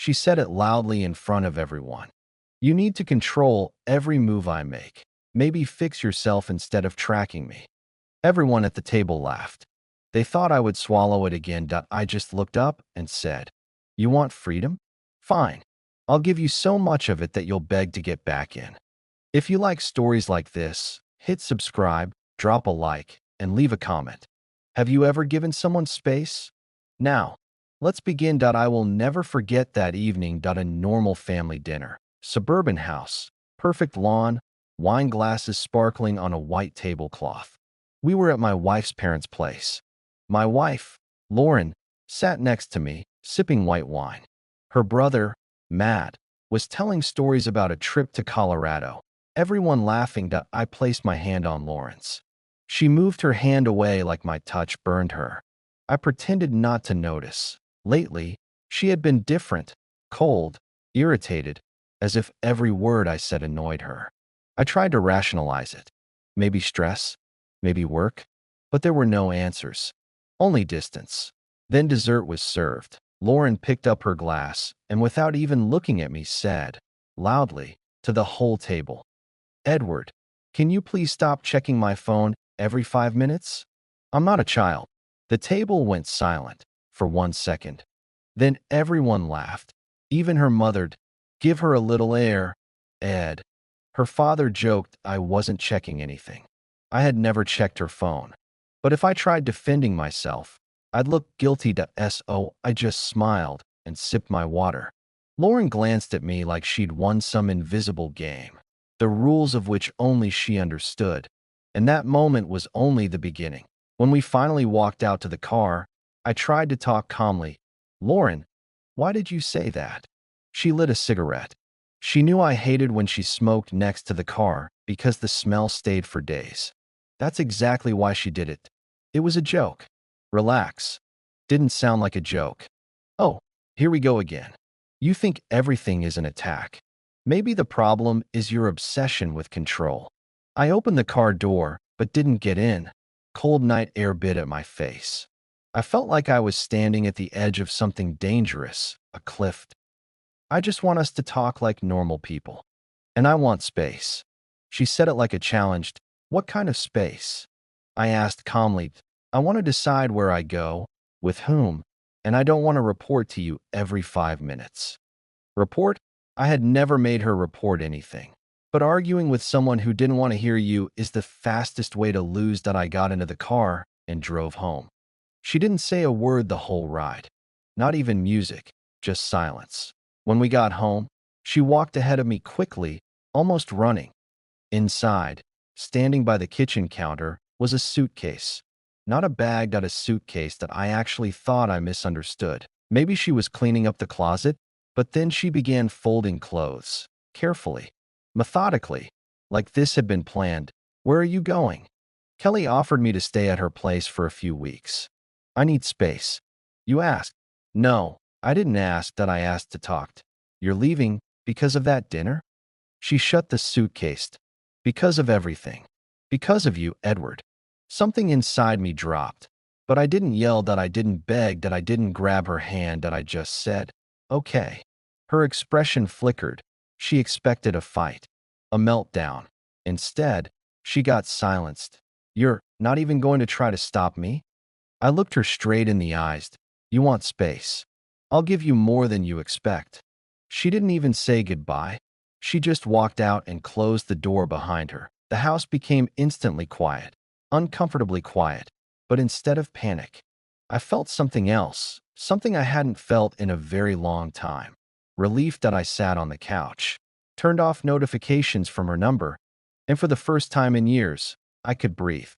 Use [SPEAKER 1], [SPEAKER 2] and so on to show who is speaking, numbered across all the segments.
[SPEAKER 1] She said it loudly in front of everyone. You need to control every move I make. Maybe fix yourself instead of tracking me. Everyone at the table laughed. They thought I would swallow it again. I just looked up and said, "You want freedom? Fine. I'll give you so much of it that you'll beg to get back in." If you like stories like this, hit subscribe, drop a like, and leave a comment. Have you ever given someone space? Now, let's begin. I will never forget that evening. A normal family dinner. Suburban house. Perfect lawn. Wine glasses sparkling on a white tablecloth. We were at my wife's parents' place. My wife, Lauren, sat next to me, sipping white wine. Her brother, Matt, was telling stories about a trip to Colorado. Everyone laughing. I placed my hand on Lauren's. She moved her hand away like my touch burned her. I pretended not to notice. Lately, she had been different, cold, irritated, as if every word I said annoyed her. I tried to rationalize it. Maybe stress, maybe work, but there were no answers. Only distance. Then dessert was served. Lauren picked up her glass and without even looking at me said, loudly, to the whole table, "Edward, can you please stop checking my phone every 5 minutes? I'm not a child." The table went silent for 1 second. Then everyone laughed. Even her mother. "Give her a little air, Ed." Her father joked I wasn't checking anything. I had never checked her phone. But if I tried defending myself, I'd look guilty. So I just smiled and sipped my water. Lauren glanced at me like she'd won some invisible game, the rules of which only she understood. And that moment was only the beginning. When we finally walked out to the car, I tried to talk calmly. "Lauren, why did you say that?" She lit a cigarette. She knew I hated when she smoked next to the car because the smell stayed for days. That's exactly why she did it. It was a joke. Relax. Didn't sound like a joke. Oh, here we go again. You think everything is an attack. Maybe the problem is your obsession with control. I opened the car door, but didn't get in. Cold night air bit at my face. I felt like I was standing at the edge of something dangerous, a cliff. "I just want us to talk like normal people. And I want space." She said it like a challenge. "What kind of space?" I asked calmly. "I want to decide where I go, with whom, and I don't want to report to you every 5 minutes. Report? I had never made her report anything. But arguing with someone who didn't want to hear you is the fastest way to lose. I got into the car and drove home. She didn't say a word the whole ride. Not even music, just silence. When we got home, she walked ahead of me quickly, almost running. Inside, standing by the kitchen counter, was a suitcase. Not a bag, a suitcase that I actually thought I misunderstood. Maybe she was cleaning up the closet, but then she began folding clothes, carefully, methodically, like this had been planned. "Where are you going?" "Kelly offered me to stay at her place for a few weeks. I need space." "You asked?" "No, I didn't ask. I asked to talk. You're leaving because of that dinner?" She shut the suitcase. "Because of everything. Because of you, Edward." Something inside me dropped, but I didn't yell. I didn't beg. I didn't grab her hand. I just said, "Okay." Her expression flickered. She expected a fight, a meltdown. Instead, she got silenced. "You're not even going to try to stop me?" I looked her straight in the eyes. "You want space. I'll give you more than you expect." She didn't even say goodbye. She just walked out and closed the door behind her. The house became instantly quiet, uncomfortably quiet. But instead of panic, I felt something else, something I hadn't felt in a very long time. Relief. I sat on the couch, turned off notifications from her number, and for the first time in years, I could breathe.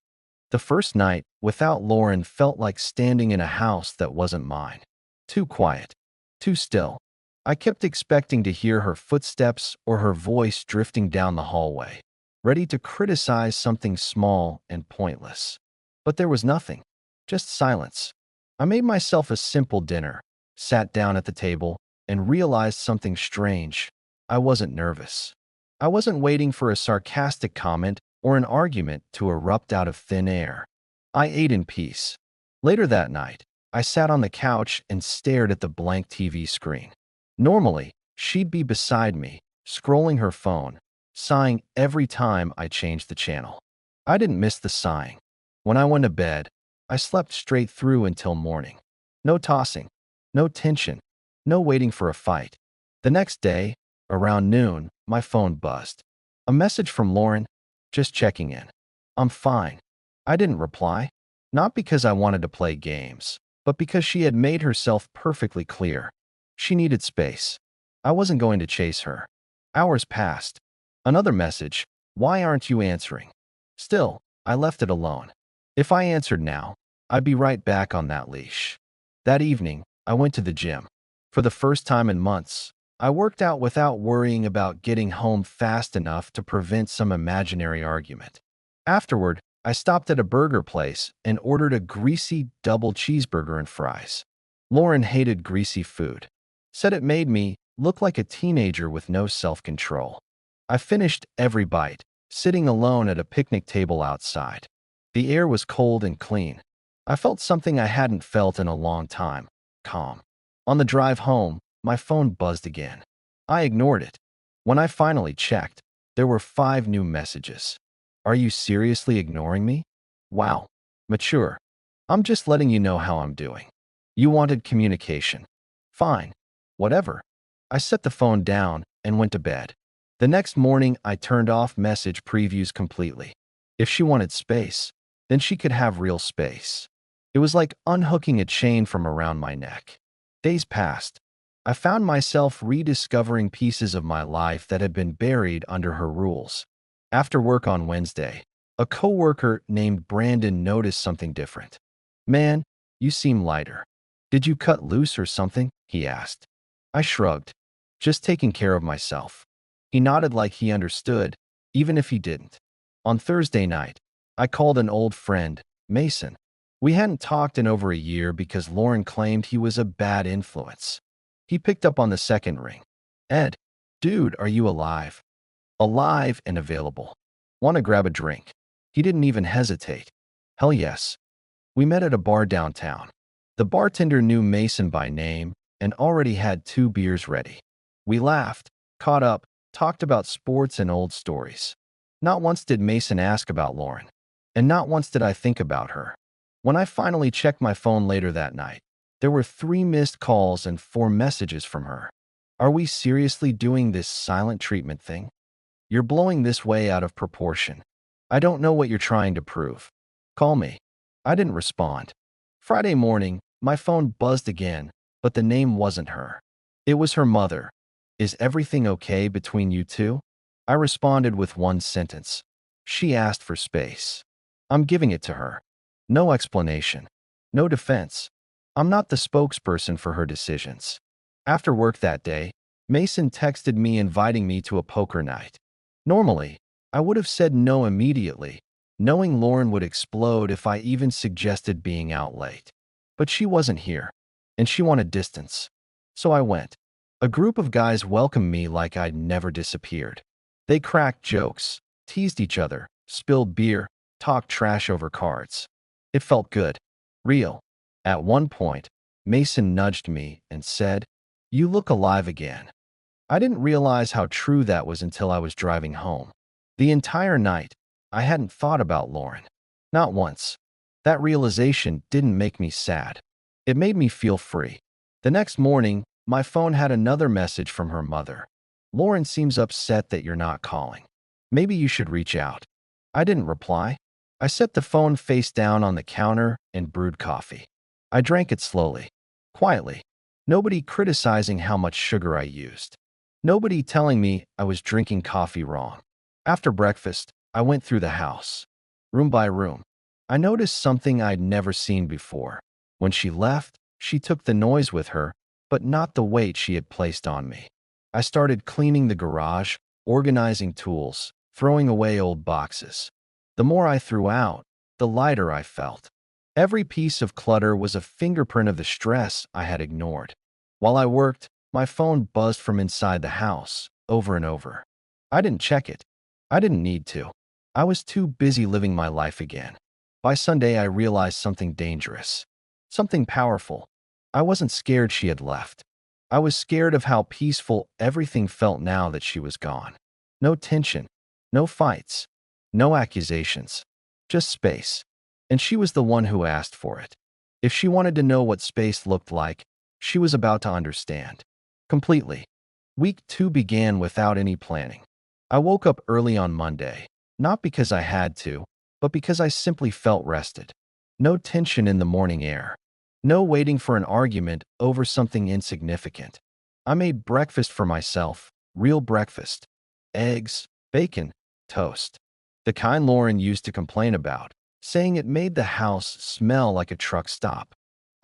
[SPEAKER 1] The first night without Lauren felt like standing in a house that wasn't mine. Too quiet, too still. I kept expecting to hear her footsteps or her voice drifting down the hallway, ready to criticize something small and pointless. But there was nothing, just silence. I made myself a simple dinner, sat down at the table, and realized something strange. I wasn't nervous. I wasn't waiting for a sarcastic comment or an argument to erupt out of thin air. I ate in peace. Later that night, I sat on the couch and stared at the blank TV screen. Normally, she'd be beside me, scrolling her phone, sighing every time I changed the channel. I didn't miss the sighing. When I went to bed, I slept straight through until morning. No tossing, no tension, no waiting for a fight. The next day, around noon, my phone buzzed. A message from Lauren, just checking in. I'm fine. I didn't reply, not because I wanted to play games, but because she had made herself perfectly clear. She needed space. I wasn't going to chase her. Hours passed. Another message, why aren't you answering? Still, I left it alone. If I answered now, I'd be right back on that leash. That evening, I went to the gym. For the first time in months, I worked out without worrying about getting home fast enough to prevent some imaginary argument. Afterward, I stopped at a burger place and ordered a greasy double cheeseburger and fries. Lauren hated greasy food, said it made me look like a teenager with no self-control. I finished every bite, sitting alone at a picnic table outside. The air was cold and clean. I felt something I hadn't felt in a long time, calm. On the drive home, my phone buzzed again. I ignored it. When I finally checked, there were 5 new messages. Are you seriously ignoring me? Wow. Mature. I'm just letting you know how I'm doing. You wanted communication. Fine. Whatever. I set the phone down and went to bed. The next morning, I turned off message previews completely. If she wanted space, then she could have real space. It was like unhooking a chain from around my neck. Days passed. I found myself rediscovering pieces of my life that had been buried under her rules. After work on Wednesday, a coworker named Brandon noticed something different. Man, you seem lighter. Did you cut loose or something? He asked. I shrugged, just taking care of myself. He nodded like he understood, even if he didn't. On Thursday night, I called an old friend, Mason. We hadn't talked in over a year because Lauren claimed he was a bad influence. He picked up on the second ring. Ed, dude, are you alive? Alive and available. Want to grab a drink? He didn't even hesitate. Hell yes. We met at a bar downtown. The bartender knew Mason by name and already had 2 beers ready. We laughed, caught up, talked about sports and old stories. Not once did Mason ask about Lauren, and not once did I think about her. When I finally checked my phone later that night, there were 3 missed calls and 4 messages from her. Are we seriously doing this silent treatment thing? You're blowing this way out of proportion. I don't know what you're trying to prove. Call me. I didn't respond. Friday morning, my phone buzzed again, but the name wasn't her. It was her mother. Is everything okay between you two? I responded with one sentence. She asked for space. I'm giving it to her. No explanation. No defense. I'm not the spokesperson for her decisions. After work that day, Mason texted me inviting me to a poker night. Normally, I would have said no immediately, knowing Lauren would explode if I even suggested being out late. But she wasn't here, and she wanted distance. So I went. A group of guys welcomed me like I'd never disappeared. They cracked jokes, teased each other, spilled beer, talked trash over cards. It felt good. Real. At one point, Mason nudged me and said, "You look alive again." I didn't realize how true that was until I was driving home. The entire night, I hadn't thought about Lauren. Not once. That realization didn't make me sad. It made me feel free. The next morning, my phone had another message from her mother. Lauren seems upset that you're not calling. Maybe you should reach out. I didn't reply. I set the phone face down on the counter and brewed coffee. I drank it slowly, quietly. Nobody criticizing how much sugar I used. Nobody telling me I was drinking coffee wrong. After breakfast, I went through the house, room by room. I noticed something I'd never seen before. When she left, she took the noise with her, but not the weight she had placed on me. I started cleaning the garage, organizing tools, throwing away old boxes. The more I threw out, the lighter I felt. Every piece of clutter was a fingerprint of the stress I had ignored. While I worked, my phone buzzed from inside the house, over and over. I didn't check it. I didn't need to. I was too busy living my life again. By Sunday, I realized something dangerous. Something powerful. I wasn't scared she had left. I was scared of how peaceful everything felt now that she was gone. No tension, no fights, no accusations, just space. And she was the one who asked for it. If she wanted to know what space looked like, she was about to understand. Completely. Week 2 began without any planning. I woke up early on Monday, not because I had to, but because I simply felt rested. No tension in the morning air. No waiting for an argument over something insignificant. I made breakfast for myself, real breakfast. Eggs, bacon, toast. The kind Lauren used to complain about, saying it made the house smell like a truck stop.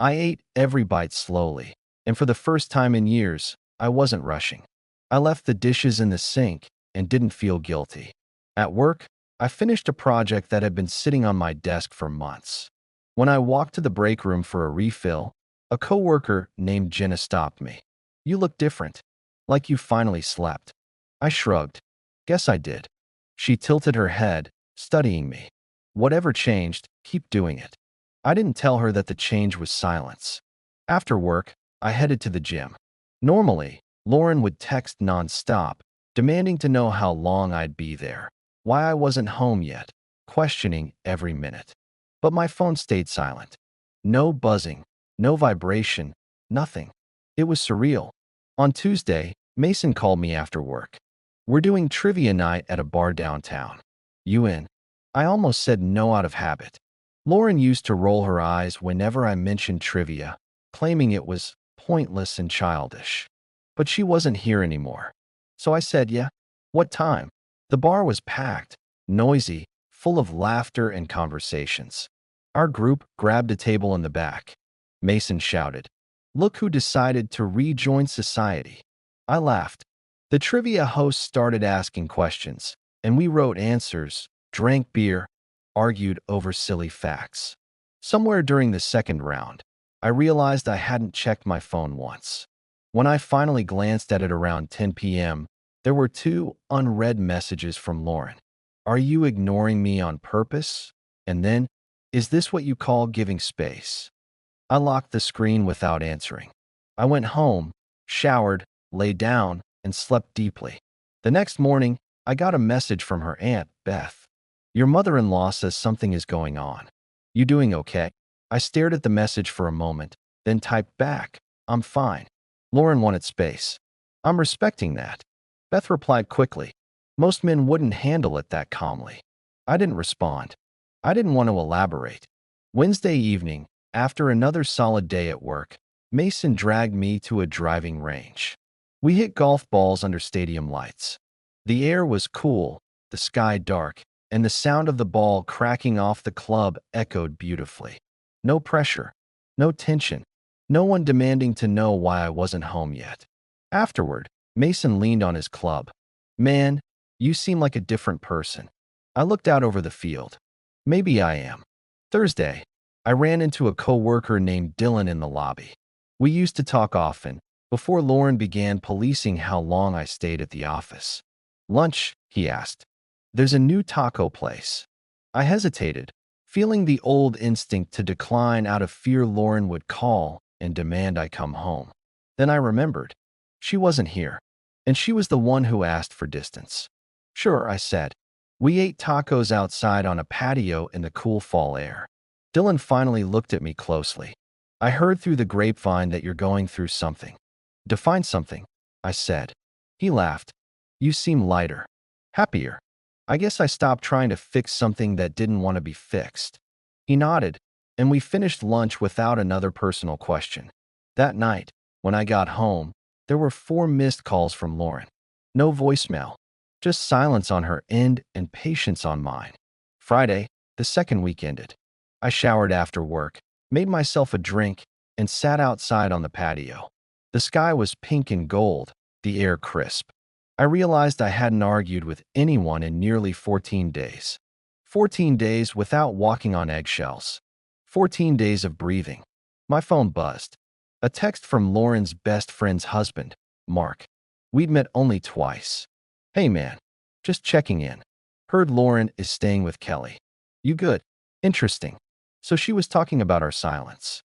[SPEAKER 1] I ate every bite slowly, and for the first time in years, I wasn't rushing. I left the dishes in the sink and didn't feel guilty. At work, I finished a project that had been sitting on my desk for months. When I walked to the break room for a refill, a coworker named Jenna stopped me. "You look different. Like you finally slept." I shrugged. "Guess I did." She tilted her head, studying me. "Whatever changed, keep doing it." I didn't tell her that the change was silence. After work, I headed to the gym. Normally, Lauren would text nonstop, demanding to know how long I'd be there, why I wasn't home yet, questioning every minute. But my phone stayed silent. No buzzing, no vibration, nothing. It was surreal. On Tuesday, Mason called me after work. "We're doing trivia night at a bar downtown. You in?" I almost said no out of habit. Lauren used to roll her eyes whenever I mentioned trivia, claiming it was pointless and childish. But she wasn't here anymore. So I said, "Yeah." "What time?" The bar was packed, noisy, full of laughter and conversations. Our group grabbed a table in the back. Mason shouted, "Look who decided to rejoin society." I laughed. The trivia host started asking questions, and we wrote answers, drank beer, argued over silly facts. Somewhere during the second round, I realized I hadn't checked my phone once. When I finally glanced at it around 10 p.m., there were 2 unread messages from Lauren. "Are you ignoring me on purpose?" And then, "Is this what you call giving space?" I locked the screen without answering. I went home, showered, lay down, and slept deeply. The next morning, I got a message from her aunt, Beth. "Your mother-in-law says something is going on. You doing okay?" I stared at the message for a moment, then typed back, "I'm fine." Lauren wanted space. I'm respecting that. Beth replied quickly. Most men wouldn't handle it that calmly. I didn't respond. I didn't want to elaborate. Wednesday evening, after another solid day at work, Mason dragged me to a driving range. We hit golf balls under stadium lights. The air was cool, the sky dark, and the sound of the ball cracking off the club echoed beautifully. No pressure, no tension, no one demanding to know why I wasn't home yet. Afterward, Mason leaned on his club. "Man, you seem like a different person." I looked out over the field. Maybe I am. Thursday, I ran into a coworker named Dylan in the lobby. We used to talk often, before Lauren began policing how long I stayed at the office. "Lunch?" he asked. "There's a new taco place." I hesitated, feeling the old instinct to decline out of fear Lauren would call and demand I come home. Then I remembered. She wasn't here, and she was the one who asked for distance. "Sure," I said. We ate tacos outside on a patio in the cool fall air. Dylan finally looked at me closely. "I heard through the grapevine that you're going through something." "Define something," I said. He laughed. "You seem lighter. Happier." I guess I stopped trying to fix something that didn't want to be fixed. He nodded, and we finished lunch without another personal question. That night, when I got home, there were 4 missed calls from Lauren. No voicemail, just silence on her end and patience on mine. Friday, the second week ended. I showered after work, made myself a drink, and sat outside on the patio. The sky was pink and gold, the air crisp. I realized I hadn't argued with anyone in nearly 14 days. 14 days without walking on eggshells. 14 days of breathing. My phone buzzed. A text from Lauren's best friend's husband, Mark. We'd met only twice. "Hey man, just checking in. Heard Lauren is staying with Kelly. You good?" "Interesting." So she was talking about our silence.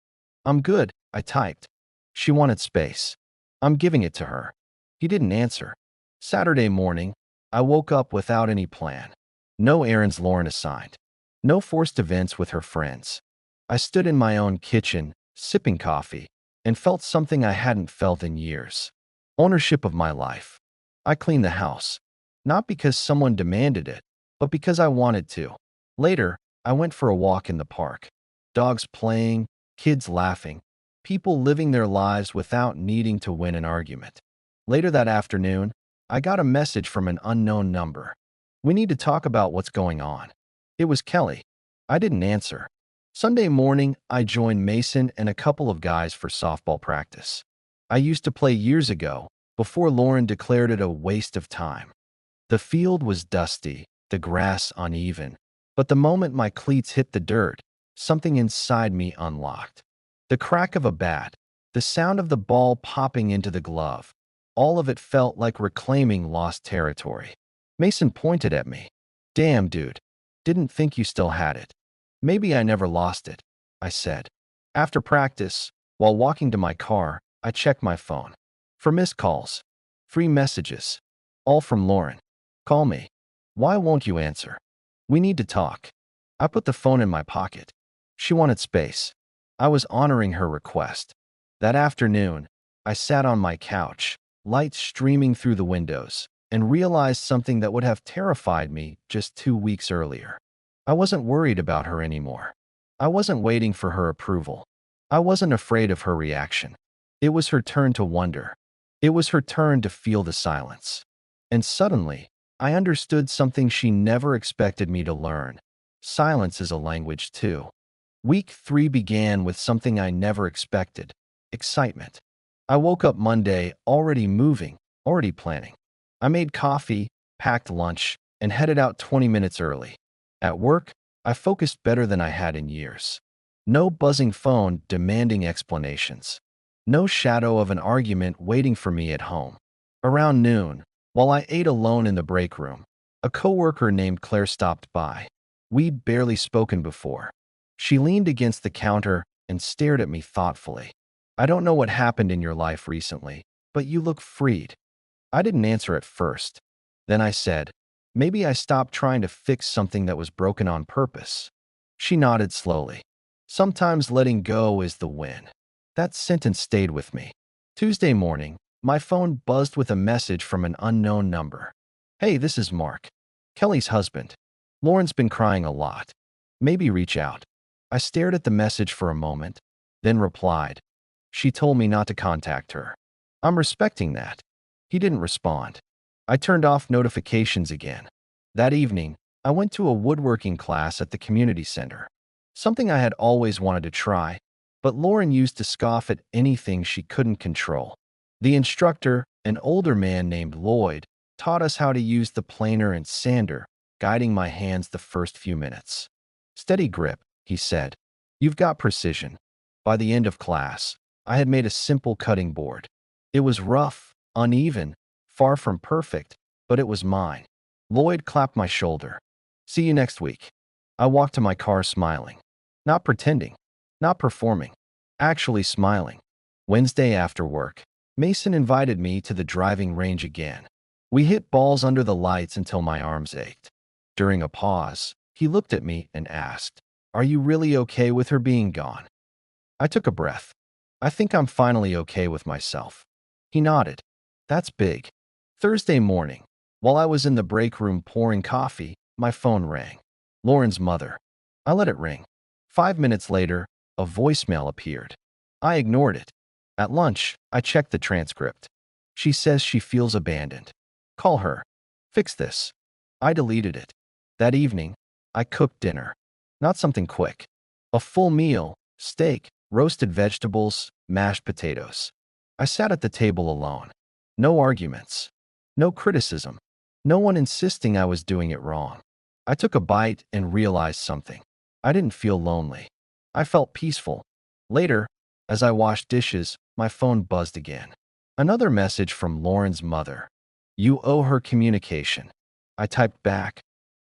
[SPEAKER 1] "I'm good," I typed. She wanted space. I'm giving it to her. He didn't answer. Saturday morning, I woke up without any plan. No errands Lauren assigned. No forced events with her friends. I stood in my own kitchen, sipping coffee, and felt something I hadn't felt in years. Ownership of my life. I cleaned the house. Not because someone demanded it, but because I wanted to. Later, I went for a walk in the park. Dogs playing, kids laughing, people living their lives without needing to win an argument. Later that afternoon, I got a message from an unknown number. We need to talk about what's going on. It was Kelly. I didn't answer. Sunday morning, I joined Mason and a couple of guys for softball practice. I used to play years ago, before Lauren declared it a waste of time. The field was dusty, the grass uneven, but the moment my cleats hit the dirt, something inside me unlocked. The crack of a bat, the sound of the ball popping into the glove, all of it felt like reclaiming lost territory. Mason pointed at me. "Damn, dude. Didn't think you still had it." "Maybe I never lost it," I said. After practice, while walking to my car, I checked my phone. For missed calls. 3 messages. All from Lauren. "Call me." "Why won't you answer?" "We need to talk." I put the phone in my pocket. She wanted space. I was honoring her request. That afternoon, I sat on my couch, light streaming through the windows, and realized something that would have terrified me just 2 weeks earlier. I wasn't worried about her anymore. I wasn't waiting for her approval. I wasn't afraid of her reaction. It was her turn to wonder. It was her turn to feel the silence. And suddenly, I understood something she never expected me to learn. Silence is a language too. Week 3 began with something I never expected: excitement. I woke up Monday already moving, already planning. I made coffee, packed lunch, and headed out 20 minutes early. At work, I focused better than I had in years. No buzzing phone demanding explanations. No shadow of an argument waiting for me at home. Around noon, while I ate alone in the break room, a coworker named Claire stopped by. We'd barely spoken before. She leaned against the counter and stared at me thoughtfully. "I don't know what happened in your life recently, but you look freed." I didn't answer at first. Then I said, "Maybe I stopped trying to fix something that was broken on purpose." She nodded slowly. "Sometimes letting go is the win." That sentence stayed with me. Tuesday morning, my phone buzzed with a message from an unknown number. "Hey, this is Mark, Kelly's husband. Lauren's been crying a lot. Maybe reach out." I stared at the message for a moment, then replied, "She told me not to contact her." "I'm respecting that." He didn't respond. I turned off notifications again. That evening, I went to a woodworking class at the community center. Something I had always wanted to try, but Lauren used to scoff at anything she couldn't control. The instructor, an older man named Lloyd, taught us how to use the planer and sander, guiding my hands the first few minutes. "Steady grip," he said. "You've got precision." By the end of class, I had made a simple cutting board. It was rough, uneven, far from perfect, but it was mine. Lloyd clapped my shoulder. "See you next week." I walked to my car smiling. Not pretending, not performing, actually smiling. Wednesday after work, Mason invited me to the driving range again. We hit balls under the lights until my arms ached. During a pause, he looked at me and asked, "Are you really okay with her being gone?" I took a breath. "I think I'm finally okay with myself." He nodded. "That's big." Thursday morning, while I was in the break room pouring coffee, my phone rang. Lauren's mother. I let it ring. 5 minutes later, a voicemail appeared. I ignored it. At lunch, I checked the transcript. She says she feels abandoned. Call her. Fix this. I deleted it. That evening, I cooked dinner. Not something quick. A full meal: steak, roasted vegetables, mashed potatoes. I sat at the table alone. No arguments. No criticism. No one insisting I was doing it wrong. I took a bite and realized something. I didn't feel lonely. I felt peaceful. Later, as I washed dishes, my phone buzzed again. Another message from Lauren's mother. "You owe her communication." I typed back,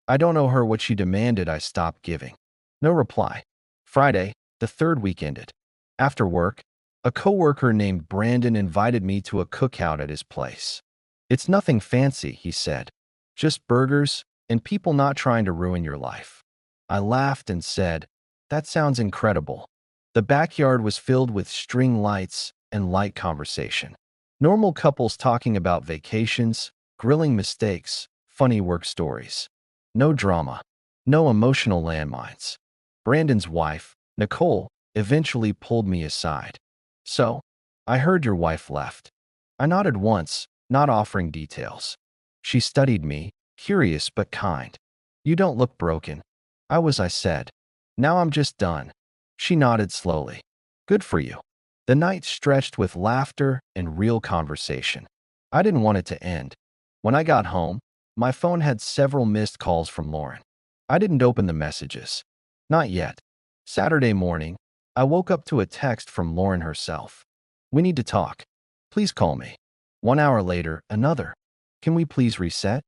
[SPEAKER 1] "I don't owe her what she demanded I stop giving." No reply. Friday, the third week ended. After work, A coworker named Brandon invited me to a cookout at his place. It's nothing fancy, he said. Just burgers and people not trying to ruin your life. I laughed and said, that sounds incredible. The backyard was filled with string lights and light conversation. Normal couples talking about vacations, grilling mistakes, funny work stories. No drama, no emotional landmines. Brandon's wife, Nicole, eventually pulled me aside. So, I heard your wife left. I nodded once, not offering details. She studied me, curious but kind. You don't look broken. I said. Now I'm just done. She nodded slowly. Good for you. The night stretched with laughter and real conversation. I didn't want it to end. When I got home, my phone had several missed calls from Lauren. I didn't open the messages. Not yet. Saturday morning, I woke up to a text from Lauren herself. We need to talk. Please call me. 1 hour later, another. Can we please reset?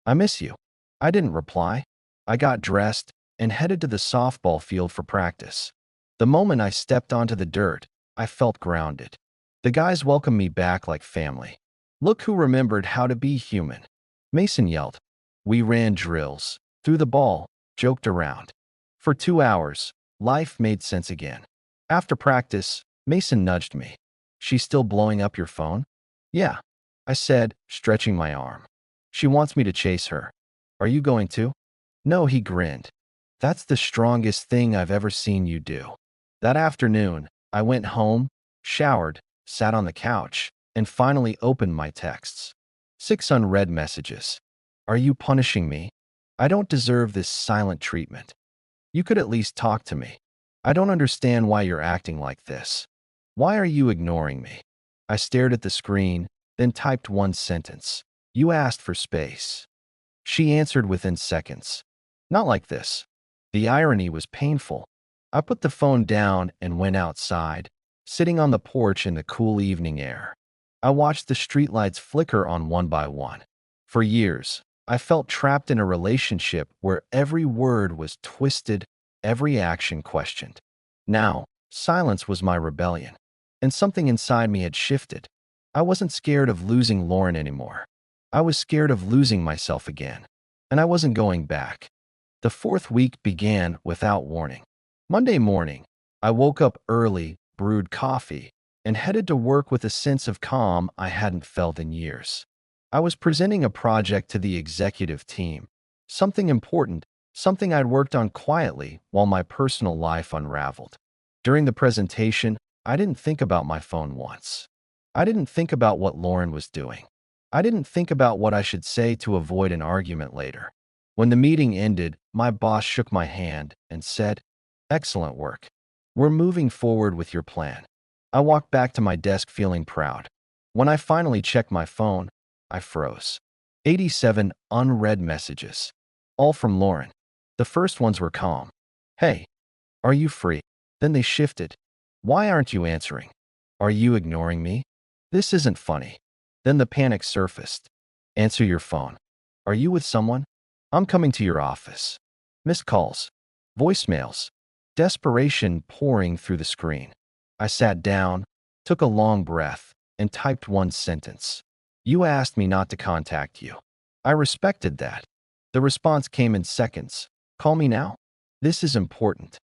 [SPEAKER 1] I miss you. I didn't reply. I got dressed and headed to the softball field for practice. The moment I stepped onto the dirt, I felt grounded. The guys welcomed me back like family. Look who remembered how to be human. Mason yelled. We ran drills, threw the ball, joked around. For 2 hours, life made sense again. After practice, Mason nudged me. She's still blowing up your phone? Yeah, I said, stretching my arm. She wants me to chase her. Are you going to? No, he grinned. That's the strongest thing I've ever seen you do. That afternoon, I went home, showered, sat on the couch, and finally opened my texts. 6 unread messages. Are you punishing me? I don't deserve this silent treatment. You could at least talk to me. I don't understand why you're acting like this. Why are you ignoring me? I stared at the screen, then typed one sentence. You asked for space. She answered within seconds. Not like this. The irony was painful. I put the phone down and went outside, sitting on the porch in the cool evening air. I watched the streetlights flicker on one by one. For years, I felt trapped in a relationship where every word was twisted, every action questioned. Now, silence was my rebellion, and something inside me had shifted. I wasn't scared of losing Lauren anymore. I was scared of losing myself again, and I wasn't going back. The fourth week began without warning. Monday morning, I woke up early, brewed coffee, and headed to work with a sense of calm I hadn't felt in years. I was presenting a project to the executive team, something important, something I'd worked on quietly while my personal life unraveled. During the presentation, I didn't think about my phone once. I didn't think about what Lauren was doing. I didn't think about what I should say to avoid an argument later. When the meeting ended, my boss shook my hand and said, "Excellent work. We're moving forward with your plan." I walked back to my desk feeling proud. When I finally checked my phone, I froze. 87 unread messages. All from Lauren. The first ones were calm. Hey, are you free? Then they shifted. Why aren't you answering? Are you ignoring me? This isn't funny. Then the panic surfaced. Answer your phone. Are you with someone? I'm coming to your office. Missed calls. Voicemails. Desperation pouring through the screen. I sat down, took a long breath, and typed one sentence. You asked me not to contact you. I respected that. The response came in seconds. Call me now? This is important.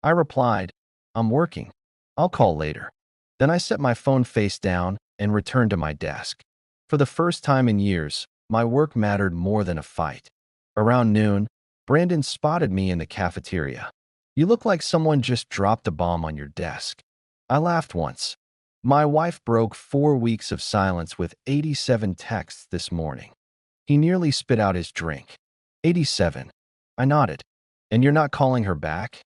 [SPEAKER 1] I replied, I'm working. I'll call later. Then I set my phone face down and returned to my desk. For the first time in years, my work mattered more than a fight. Around noon, Brandon spotted me in the cafeteria. You look like someone just dropped a bomb on your desk. I laughed once. My wife broke 4 weeks of silence with 87 texts this morning. He nearly spit out his drink. 87. I nodded. And you're not calling her back?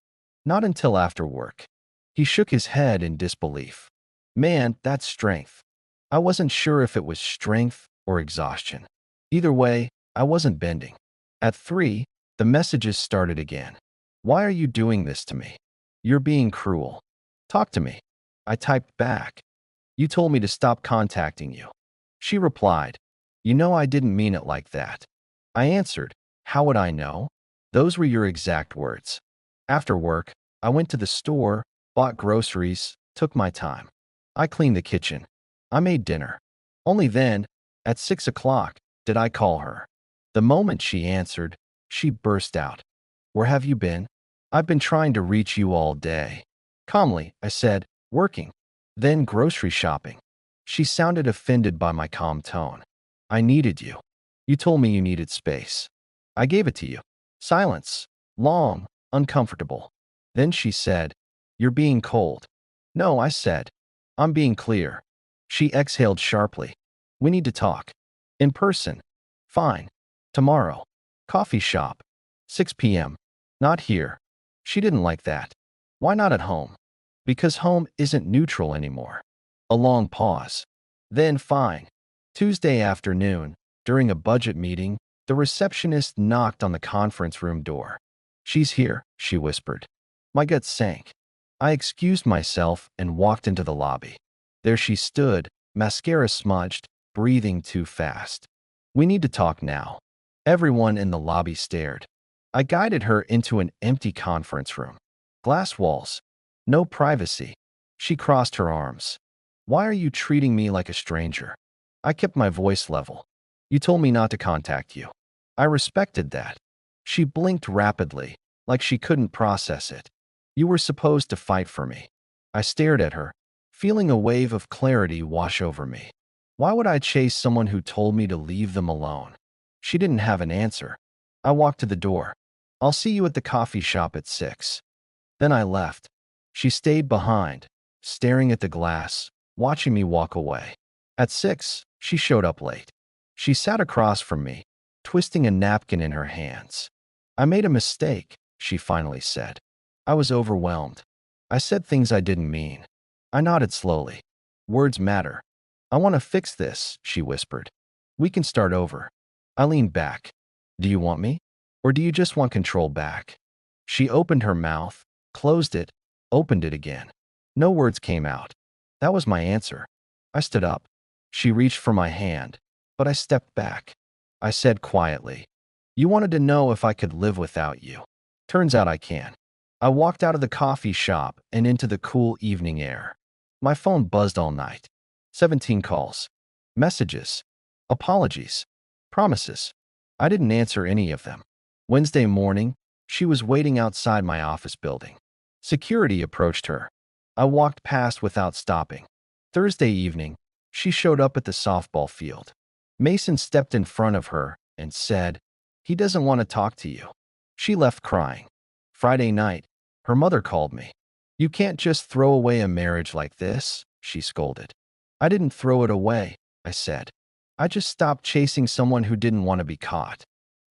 [SPEAKER 1] Not until after work. He shook his head in disbelief. Man, that's strength. I wasn't sure if it was strength or exhaustion. Either way, I wasn't bending. At 3, the messages started again. Why are you doing this to me? You're being cruel. Talk to me. I typed back. You told me to stop contacting you. She replied, You know I didn't mean it like that. I answered, How would I know? Those were your exact words. After work, I went to the store, bought groceries, took my time. I cleaned the kitchen. I made dinner. Only then, at 6 o'clock, did I call her. The moment she answered, she burst out. Where have you been? I've been trying to reach you all day. Calmly, I said, working. Then grocery shopping. She sounded offended by my calm tone. I needed you. You told me you needed space. I gave it to you. Silence. Long, uncomfortable. Then she said, You're being cold. No, I said. I'm being clear. She exhaled sharply. We need to talk. In person. Fine. Tomorrow. Coffee shop. 6 p.m. Not here. She didn't like that. Why not at home? Because home isn't neutral anymore. A long pause. Then fine. Tuesday afternoon, during a budget meeting, the receptionist knocked on the conference room door. She's here, she whispered. My gut sank. I excused myself and walked into the lobby. There she stood, mascara smudged, breathing too fast. We need to talk now. Everyone in the lobby stared. I guided her into an empty conference room. Glass walls. No privacy. She crossed her arms. Why are you treating me like a stranger? I kept my voice level. You told me not to contact you. I respected that. She blinked rapidly, like she couldn't process it. You were supposed to fight for me. I stared at her, feeling a wave of clarity wash over me. Why would I chase someone who told me to leave them alone? She didn't have an answer. I walked to the door. I'll see you at the coffee shop at 6. Then I left. She stayed behind, staring at the glass, watching me walk away. At 6, she showed up late. She sat across from me, twisting a napkin in her hands. I made a mistake, she finally said. I was overwhelmed. I said things I didn't mean. I nodded slowly. Words matter. I want to fix this, she whispered. We can start over. I leaned back. Do you want me? Or do you just want control back? She opened her mouth, closed it, opened it again. No words came out. That was my answer. I stood up. She reached for my hand, but I stepped back. I said quietly, You wanted to know if I could live without you. Turns out I can. I walked out of the coffee shop and into the cool evening air. My phone buzzed all night. 17 calls. Messages. Apologies. Promises. I didn't answer any of them. Wednesday morning, she was waiting outside my office building. Security approached her. I walked past without stopping. Thursday evening, she showed up at the softball field. Mason stepped in front of her and said, He doesn't want to talk to you. She left crying. Friday night, her mother called me. You can't just throw away a marriage like this, she scolded. I didn't throw it away, I said. I just stopped chasing someone who didn't want to be caught.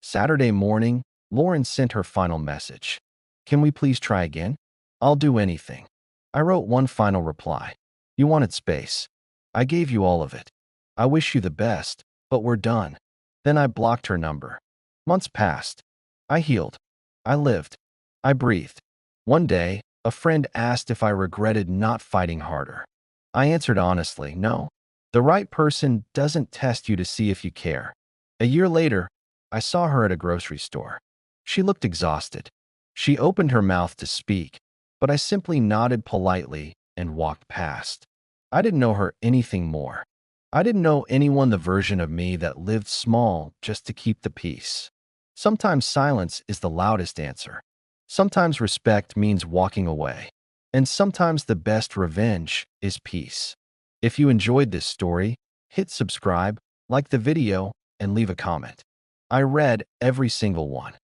[SPEAKER 1] Saturday morning, Lauren sent her final message. Can we please try again? I'll do anything. I wrote one final reply. You wanted space. I gave you all of it. I wish you the best, but we're done. Then I blocked her number. Months passed. I healed. I lived. I breathed. One day, a friend asked if I regretted not fighting harder. I answered honestly, no. The right person doesn't test you to see if you care. A year later, I saw her at a grocery store. She looked exhausted. She opened her mouth to speak, but I simply nodded politely and walked past. I didn't know her anything more. I didn't know anyone the version of me that lived small just to keep the peace. Sometimes silence is the loudest answer. Sometimes respect means walking away. And sometimes the best revenge is peace. If you enjoyed this story, hit subscribe, like the video, and leave a comment. I read every single one.